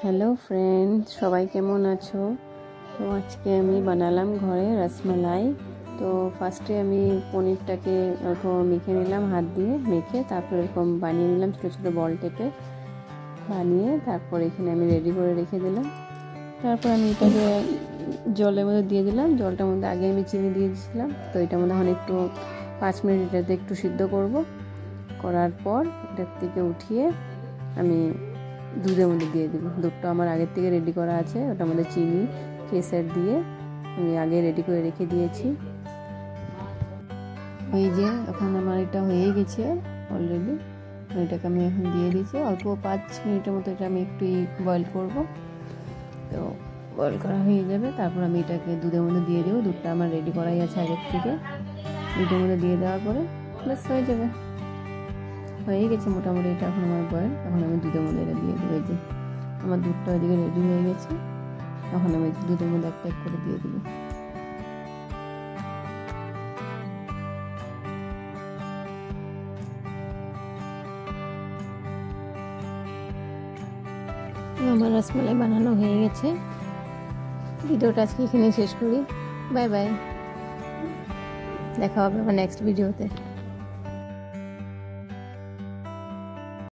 Hello friend, সবাই কেমন আছো? তো আজকে আমি বানালাম ঘরে রসমালাই। তো ফার্স্টে আমি পনিরটাকে অল্প মেখে নিলাম, হাত দিয়ে মেখে তারপর এরকম বানিয়ে নিলাম ছোটো ছোটো বল টেপে বানিয়ে। তারপর এখানে আমি রেডি করে রেখে দিলাম। তারপর আমি এটাকে জলের মধ্যে দিয়ে দিলাম। জলটার মধ্যে আগে আমি চিনি দিয়ে দিয়েছিলাম, তো এটার মধ্যে এখন একটু 5 মিনিট এটাতে একটু সিদ্ধ করার পর এটার থেকে উঠিয়ে আমি দুধের মধ্যে দিয়ে দিব। দুধটা আমার আগের থেকে রেডি করা আছে, ওটার মধ্যে চিনি কেসর দিয়ে আমি আগে রেডি করে রেখে দিয়েছি। এই যে এখন আমার এটা হয়ে গেছে অলরেডি। এটাকে আমি এখন দিয়ে দিয়েছি অল্প 5 মিনিটের মতো। এটা আমি একটু বয়েল করব, তো বয়েল করা হয়ে যাবে। তারপর আমি এটাকে দুধের মধ্যে দিয়ে দেবো। দুধটা আমার রেডি করাই আছে আগের থেকে। দুধের মধ্যে দিয়ে দেওয়ার পরে ব্যাস হয়ে যাবে। হয়ে গেছে মোটামুটি এটা এখন আমার বয়েল। এখন আমি দুধের মধ্যে এটা দিয়ে দেবো। এই যে আমার দুধটা ওইদিকে রেডি হয়ে গেছে। এখন আমি দুধের মধ্যে একটা এক করে দিয়ে দেবো। আমার রসমালাই বানানো হয়ে গেছে। ভিডিওটা আজকে এখানে শেষ করি। বাই বাই, দেখা হবে আমার নেক্সট ভিডিওতে।